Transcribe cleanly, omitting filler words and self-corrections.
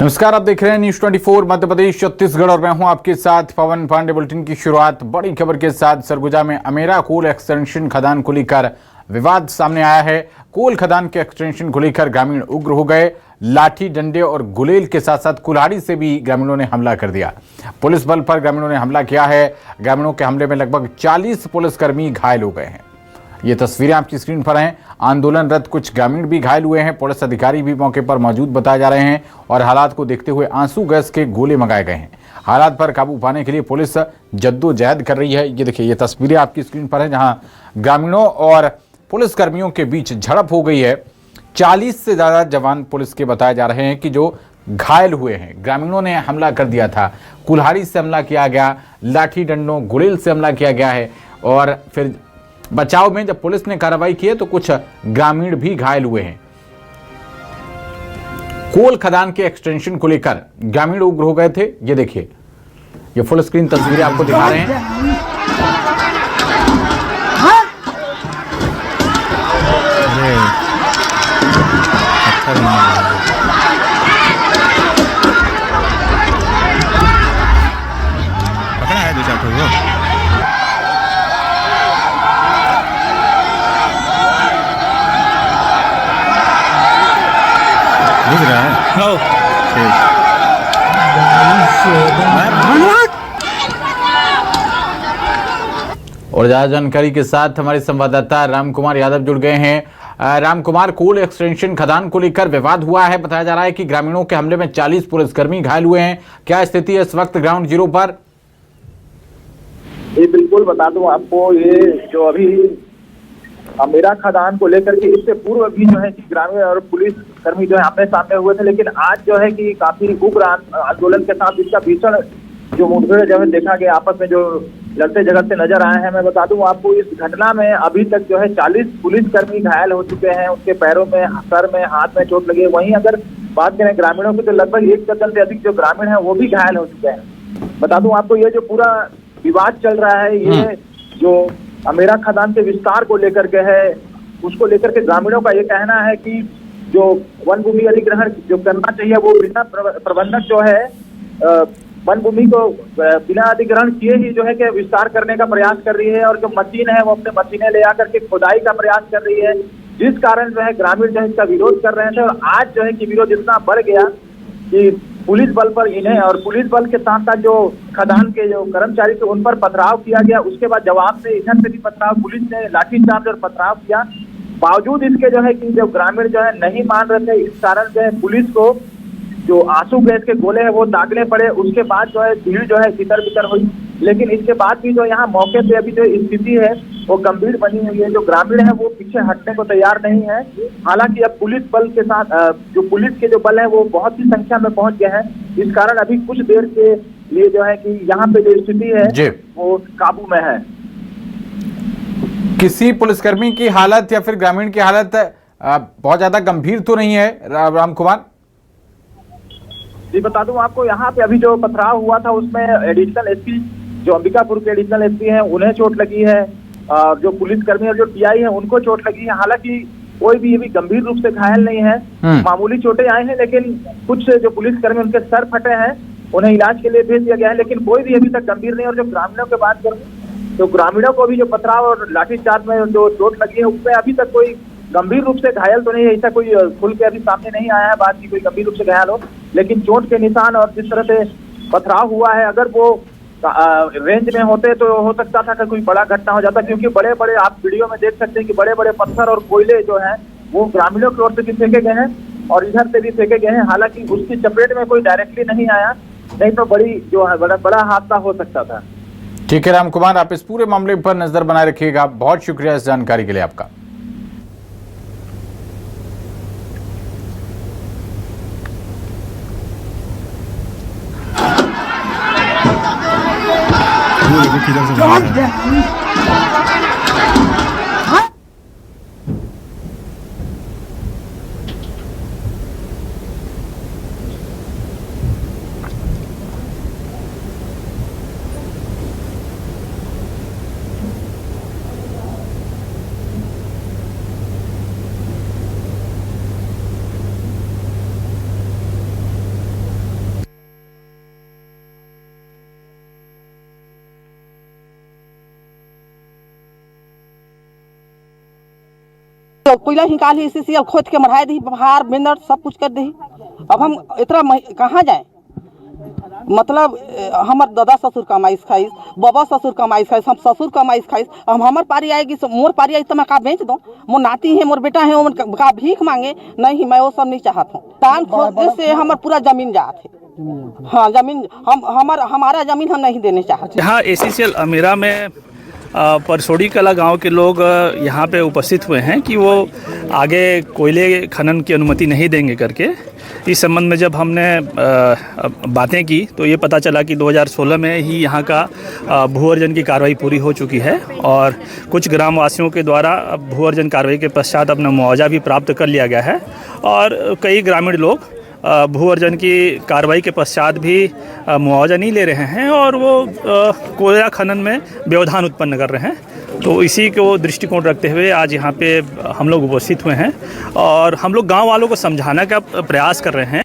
नमस्कार, आप देख रहे हैं न्यूज 24 मध्य प्रदेश छत्तीसगढ़ और मैं हूं आपके साथ पवन पांडे। बुलेटिन की शुरुआत बड़ी खबर के साथ। सरगुजा में अमेरा कोल एक्सटेंशन खदान को लेकर विवाद सामने आया है। कोल खदान के एक्सटेंशन को लेकर ग्रामीण उग्र हो गए। लाठी डंडे और गुलेल के साथ साथ कुल्हाड़ी से भी ग्रामीणों ने हमला कर दिया। पुलिस बल पर ग्रामीणों ने हमला किया है। ग्रामीणों के हमले में लगभग 40 पुलिसकर्मी घायल हो गए हैं। ये तस्वीरें आपकी स्क्रीन पर हैं। आंदोलनरत कुछ ग्रामीण भी घायल हुए हैं। पुलिस अधिकारी भी मौके पर मौजूद बताए जा रहे हैं और हालात को देखते हुए आंसू गैस के गोले मंगाए गए हैं। हालात पर काबू पाने के लिए पुलिस जद्दोजहद कर रही है। ये देखिए, ये तस्वीरें आपकी स्क्रीन पर हैं जहां ग्रामीणों और पुलिसकर्मियों के बीच झड़प हो गई है। 40 से ज्यादा जवान पुलिस के बताए जा रहे हैं कि जो घायल हुए हैं। ग्रामीणों ने हमला कर दिया था। कुल्हाड़ी से हमला किया गया, लाठी डंडों गुलेल से हमला किया गया है और फिर बचाव में जब पुलिस ने कार्रवाई की है तो कुछ ग्रामीण भी घायल हुए हैं। कोल खदान के एक्सटेंशन को लेकर ग्रामीण उग्र हो गए थे। ये देखिए, ये फुल स्क्रीन तस्वीरें आपको दिखा रहे हैं। पकड़ा है 2-4 ठो बुझ रहा है। और ज्यादा जानकारी के साथ हमारे संवाददाता रामकुमार यादव जुड़ गए हैं। रामकुमार, कोल एक्सटेंशन खदान को लेकर विवाद हुआ है। बताया जा रहा है कि ग्रामीणों के हमले में 40 पुलिसकर्मी घायल हुए हैं। क्या स्थिति है इस वक्त ग्राउंड जीरो पर? ये बिल्कुल बता दूं आपको, ये जो अभी अमेरा खदान को लेकर के इससे पूर्व भी जो है कि ग्रामीण और पुलिस कर्मी जो है आमने सामने हुए थे, लेकिन आज जो है कि काफी उग्र आंदोलन के साथ इसका भीषण जो मुठभेड़ जो है देखा गया, आपस में जो लड़ते झगड़ते नजर आए हैं। मैं बता दूं आपको, इस घटना में अभी तक जो है 40 पुलिसकर्मी घायल हो चुके हैं। उनके पैरों में, सर में, हाथ में चोट लगी है। वहीं अगर बात करें ग्रामीणों की तो लगभग 1 दर्जन से अधिक जो ग्रामीण है वो भी घायल हो चुके हैं। बता दूं आपको, ये जो पूरा विवाद चल रहा है, ये जो अमेरा खदान के विस्तार को लेकर के है, उसको लेकर के ग्रामीणों का ये कहना है कि जो वन भूमि अधिग्रहण जो करना चाहिए वो बिना प्रबंधक जो है वन भूमि को बिना अधिग्रहण किए ही जो है कि विस्तार करने का प्रयास कर रही है और जो मशीन है वो अपने मशीनें ले आकर के खुदाई का प्रयास कर रही है, जिस कारण जो है ग्रामीण जो है इसका विरोध कर रहे थे। और आज जो है कि विरोध इतना बढ़ गया कि पुलिस बल पर इन्हें और पुलिस बल के साथ साथ जो खदान के जो कर्मचारी थे उन पर पथराव किया गया। उसके बाद जवाब में इधर से भी पथराव, पुलिस ने लाठीचार्ज और पथराव किया। बावजूद इसके जो है कि जो ग्रामीण जो है नहीं मान रहे थे, इस कारण जो है पुलिस को जो आंसू गैस के गोले है वो दागने पड़े। उसके बाद जो है भीड़ जो है तितर बितर हुई, लेकिन इसके बाद भी जो यहाँ मौके पे अभी जो स्थिति है वो गंभीर बनी हुई है। जो ग्रामीण है वो पीछे हटने को तैयार नहीं है। हालांकि अब पुलिस बल के साथ जो पुलिस के जो बल है वो बहुत ही संख्या में पहुंच गए हैं। इस कारण अभी कुछ देर के लिए जो है कि यहाँ पे जो स्थिति है वो काबू में है। किसी पुलिसकर्मी की हालत या फिर ग्रामीण की हालत बहुत ज्यादा गंभीर तो नहीं है रामकुमार? जी बता दूं आपको, यहाँ पे अभी जो पथराव हुआ था उसमें एडिशनल एसपी जो अंबिकापुर के एडिशनल एसपी हैं उन्हें चोट लगी है, और जो पुलिसकर्मी और जो टीआई है उनको चोट लगी है। हालांकि कोई भी अभी गंभीर रूप से घायल नहीं है, मामूली चोटें आई हैं, लेकिन कुछ जो पुलिसकर्मी उनके सर फटे हैं, उन्हें इलाज के लिए भेज दिया गया है, लेकिन कोई भी अभी तक गंभीर नहीं। और जो ग्रामीणों की बात करूँ तो ग्रामीणों को भी जो पथराव और लाठीचार्ज में जो चोट लगी है उसमें अभी तक कोई गंभीर रूप से घायल तो नहीं है। ऐसा कोई खुल के अभी सामने नहीं आया है बात की कोई गंभीर रूप से घायल हो, लेकिन चोट के निशान और जिस तरह से पथराव हुआ है, अगर वो रेंज में होते तो हो सकता था कि कोई बड़ा घटना हो जाता, क्योंकि बड़े बड़े आप वीडियो में देख सकते हैं कि बड़े बड़े पत्थर और कोयले जो हैं वो ग्रामीणों की ओर से भी फेंके गए हैं और इधर से भी फेंके गए हैं। हालांकि उसकी चपेट में कोई डायरेक्टली नहीं आया, नहीं तो बड़ी जो है बड़ा हादसा हो सकता था। ठीक है रामकुमार, आप इस पूरे मामले पर नजर बनाए रखिएगा। बहुत शुक्रिया इस जानकारी के लिए आपका। किधर से तो कोयला निकाल ही सीसीएल खोद के मढ़ाए दी, हार बिंदर सब कुछ कर दी। अब हम इतना कहाँ जाए? मतलब हमार दादा ससुर कमाइस खाइस, बाबा ससुर कमाइस खाइस, हम ससुर कमाइस खाइस। हम हमार पारी आएगी, मोर पारी आई तो मैं का बेच दूँ? मोर नाती है, मोर बेटा है, वो का भीख मांगे? नहीं, मैं वो सब नहीं चाहत हूँ। दान खोदने से हमार पूरा जमीन जात है। हाँ, जमीन हमारा जमीन हम नहीं देने चाहते। यहाँ ACCL अमेरा में परसोड़ी कला गांव के लोग यहाँ पे उपस्थित हुए हैं कि वो आगे कोयले खनन की अनुमति नहीं देंगे करके। इस संबंध में जब हमने बातें की तो ये पता चला कि 2016 में ही यहाँ का भू अर्जन की कार्रवाई पूरी हो चुकी है और कुछ ग्रामवासियों के द्वारा भू अर्जन कार्रवाई के पश्चात अपना मुआवजा भी प्राप्त कर लिया गया है और कई ग्रामीण लोग भू अर्जन की कार्रवाई के पश्चात भी मुआवजा नहीं ले रहे हैं और वो कोयला खनन में व्यवधान उत्पन्न कर रहे हैं। तो इसी को दृष्टिकोण रखते हुए आज यहाँ पे हम लोग उपस्थित हुए हैं और हम लोग गांव वालों को समझाने का प्रयास कर रहे हैं।